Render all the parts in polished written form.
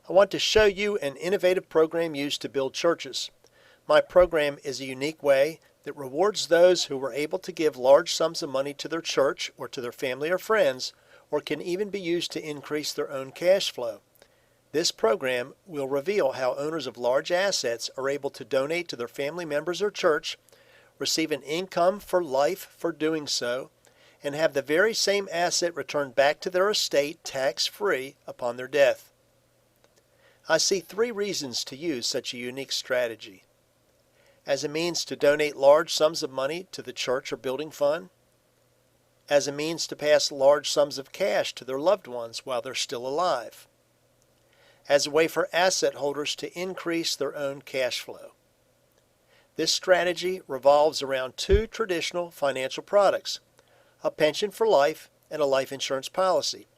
I want to show you an innovative program used to build churches. My program is a unique way that rewards those who were able to give large sums of money to their church or to their family or friends, or can even be used to increase their own cash flow. This program will reveal how owners of large assets are able to donate to their family members or church, receive an income for life for doing so, and have the very same asset returned back to their estate tax-free upon their death. I see 3 reasons to use such a unique strategy. As a means to donate large sums of money to the church or building fund, as a means to pass large sums of cash to their loved ones while they're still alive, as a way for asset holders to increase their own cash flow. This strategy revolves around 2 traditional financial products, a pension for life and a life insurance policy.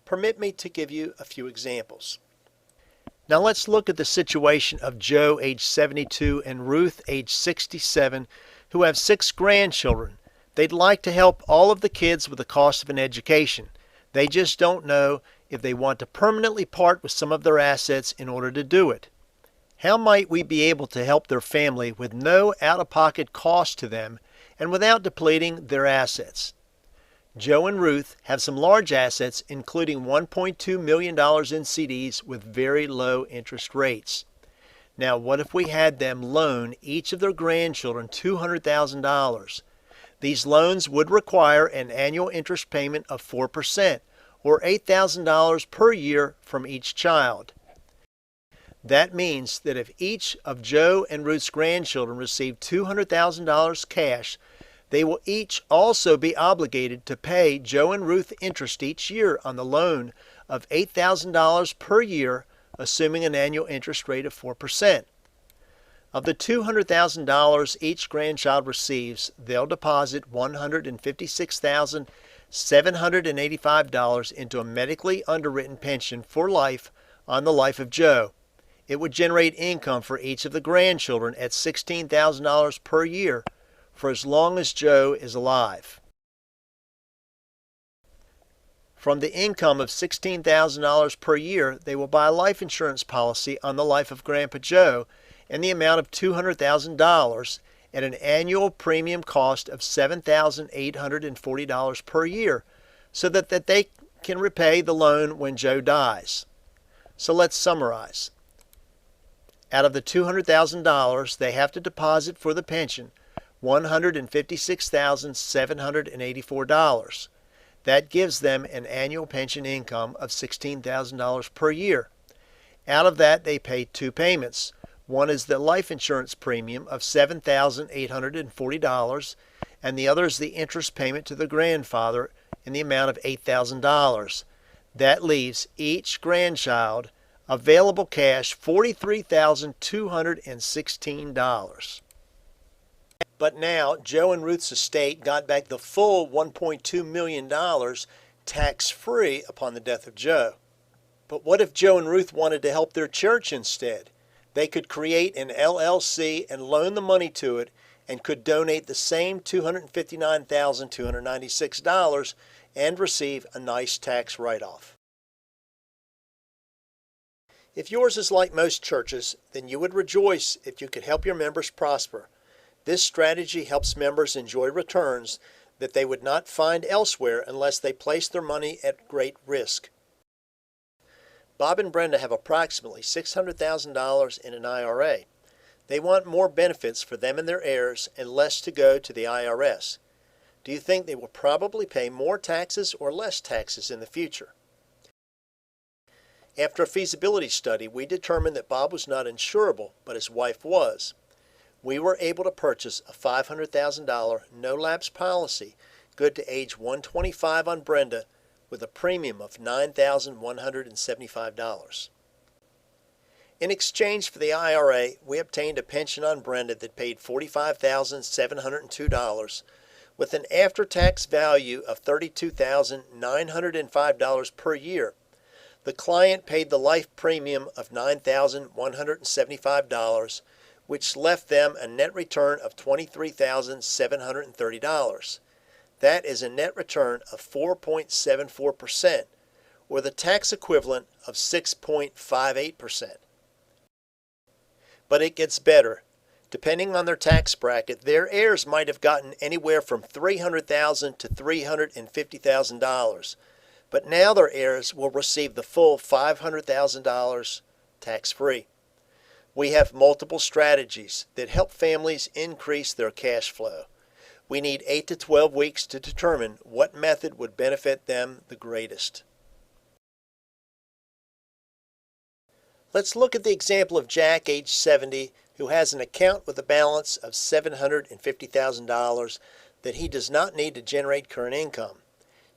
Permit me to give you a few examples. Now let's look at the situation of Joe, age 72, and Ruth, age 67, who have 6 grandchildren. They'd like to help all of the kids with the cost of an education. They just don't know if they want to permanently part with some of their assets in order to do it. How might we be able to help their family with no out-of-pocket cost to them and without depleting their assets? Joe and Ruth have some large assets, including $1.2 million in CDs with very low interest rates. Now, what if we had them loan each of their grandchildren $200,000? These loans would require an annual interest payment of 4%, or $8,000 per year from each child. That means that if each of Joe and Ruth's grandchildren receive $200,000 cash, they will each also be obligated to pay Joe and Ruth interest each year on the loan of $8,000 per year, assuming an annual interest rate of 4%. Of the $200,000 each grandchild receives, they'll deposit $156,785 into a medically underwritten pension for life on the life of Joe. It would generate income for each of the grandchildren at $16,000 per year for as long as Joe is alive. From the income of $16,000 per year, they will buy a life insurance policy on the life of Grandpa Joe in the amount of $200,000 at an annual premium cost of $7,840 per year, so that they can repay the loan when Joe dies. So let's summarize. Out of the $200,000 they have to deposit for the pension, $156,784. That gives them an annual pension income of $16,000 per year. Out of that, they pay 2 payments. One is the life insurance premium of $7,840, and the other is the interest payment to the grandfather in the amount of $8,000. That leaves each grandchild available cash $43,216. But now, Joe and Ruth's estate got back the full $1.2 million tax-free upon the death of Joe. But what if Joe and Ruth wanted to help their church instead? They could create an LLC and loan the money to it, and could donate the same $259,296 and receive a nice tax write-off. If yours is like most churches, then you would rejoice if you could help your members prosper. This strategy helps members enjoy returns that they would not find elsewhere unless they place their money at great risk. Bob and Brenda have approximately $600,000 in an IRA. They want more benefits for them and their heirs and less to go to the IRS. Do you think they will probably pay more taxes or less taxes in the future? After a feasibility study, we determined that Bob was not insurable, but his wife was. We were able to purchase a $500,000 no-lapse policy, good to age 125 on Brenda, with a premium of $9,175. In exchange for the IRA, we obtained a pension on Brenda that paid $45,702, with an after-tax value of $32,905 per year. The client paid the life premium of $9,175, which left them a net return of $23,730. That is a net return of 4.74%, or the tax equivalent of 6.58%. But it gets better. Depending on their tax bracket, their heirs might have gotten anywhere from $300,000 to $350,000. But now their heirs will receive the full $500,000 tax-free. We have multiple strategies that help families increase their cash flow. We need 8 to 12 weeks to determine what method would benefit them the greatest. Let's look at the example of Jack, age 70, who has an account with a balance of $750,000 that he does not need to generate current income.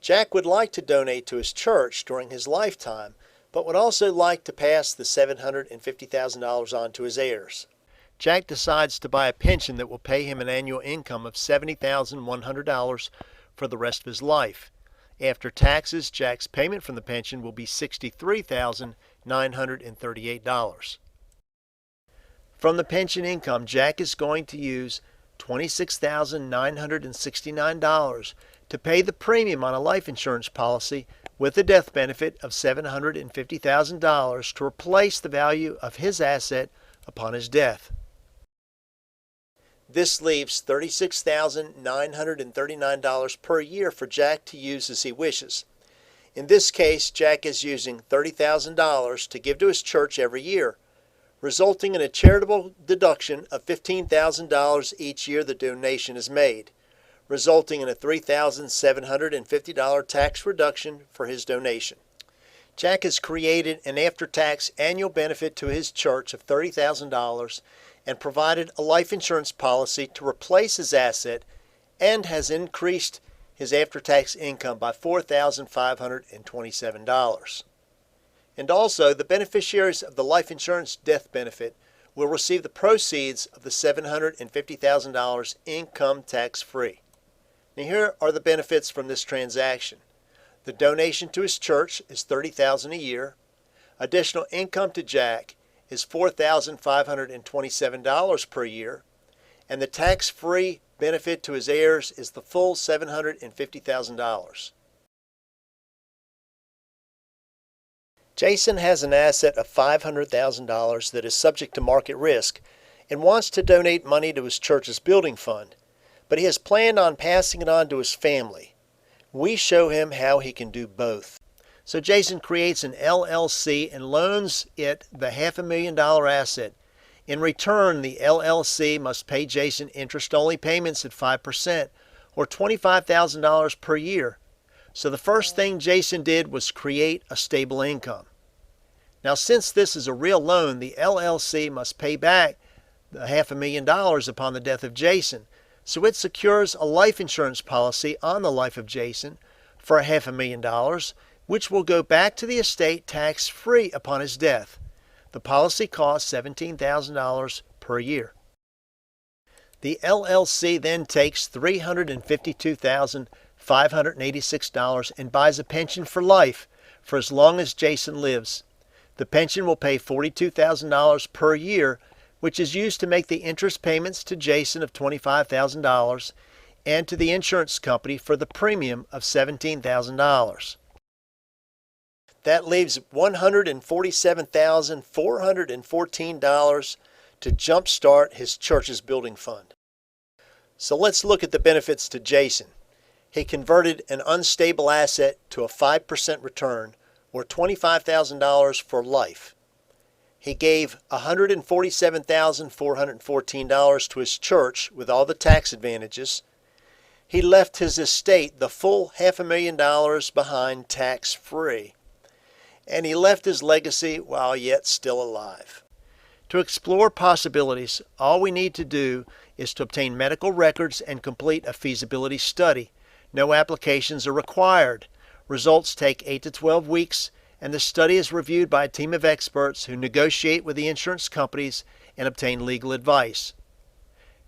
Jack would like to donate to his church during his lifetime, but would also like to pass the $750,000 on to his heirs. Jack decides to buy a pension that will pay him an annual income of $70,100 for the rest of his life. After taxes, Jack's payment from the pension will be $63,938. From the pension income, Jack is going to use $26,969 to pay the premium on a life insurance policy with a death benefit of $750,000 to replace the value of his asset upon his death. This leaves $36,939 per year for Jack to use as he wishes. In this case, Jack is using $30,000 to give to his church every year, resulting in a charitable deduction of $15,000 each year the donation is made, resulting in a $3,750 tax reduction for his donation. Jack has created an after-tax annual benefit to his church of $30,000 and provided a life insurance policy to replace his asset, and has increased his after-tax income by $4,527. And also, the beneficiaries of the life insurance death benefit will receive the proceeds of the $750,000 income tax-free. Now, here are the benefits from this transaction. The donation to his church is $30,000 a year. Additional income to Jack is $4,527 per year, and the tax-free benefit to his heirs is the full $750,000. Jason has an asset of $500,000 that is subject to market risk and wants to donate money to his church's building fund, but he has planned on passing it on to his family. We show him how he can do both. So Jason creates an LLC and loans it the $500,000 asset. In return, the LLC must pay Jason interest-only payments at 5%, or $25,000 per year. So the first thing Jason did was create a stable income. Now, since this is a real loan, the LLC must pay back the $500,000 upon the death of Jason. So it secures a life insurance policy on the life of Jason for $500,000, which will go back to the estate tax-free upon his death. The policy costs $17,000 per year. The LLC then takes $352,586 and buys a pension for life for as long as Jason lives. The pension will pay $42,000 per year, which is used to make the interest payments to Jason of $25,000 and to the insurance company for the premium of $17,000. That leaves $147,414 to jumpstart his church's building fund. So let's look at the benefits to Jason. He converted an unstable asset to a 5% return, or $25,000 for life. He gave $147,414 to his church with all the tax advantages. He left his estate the full $500,000 behind tax-free. And he left his legacy while yet still alive. To explore possibilities, all we need to do is to obtain medical records and complete a feasibility study. No applications are required. Results take 8 to 12 weeks, and the study is reviewed by a team of experts who negotiate with the insurance companies and obtain legal advice.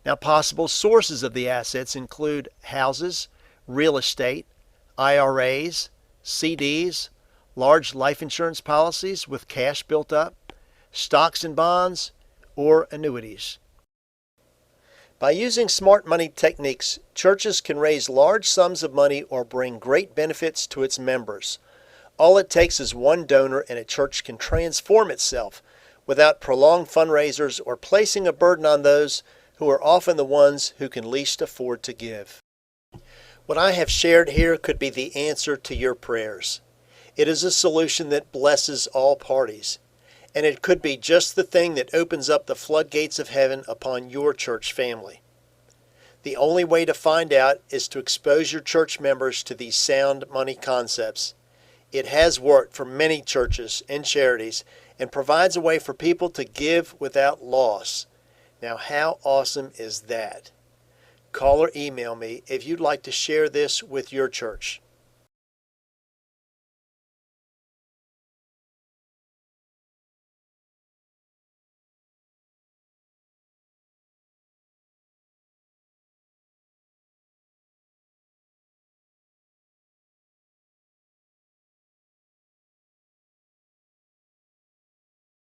Now, possible sources of the assets include houses, real estate, IRAs, CDs, large life insurance policies with cash built up, stocks and bonds, or annuities. By using smart money techniques, churches can raise large sums of money or bring great benefits to its members. All it takes is one donor and a church can transform itself without prolonged fundraisers or placing a burden on those who are often the ones who can least afford to give. What I have shared here could be the answer to your prayers. It is a solution that blesses all parties, and it could be just the thing that opens up the floodgates of heaven upon your church family. The only way to find out is to expose your church members to these sound money concepts. It has worked for many churches and charities and provides a way for people to give without loss. Now, how awesome is that? Call or email me if you'd like to share this with your church.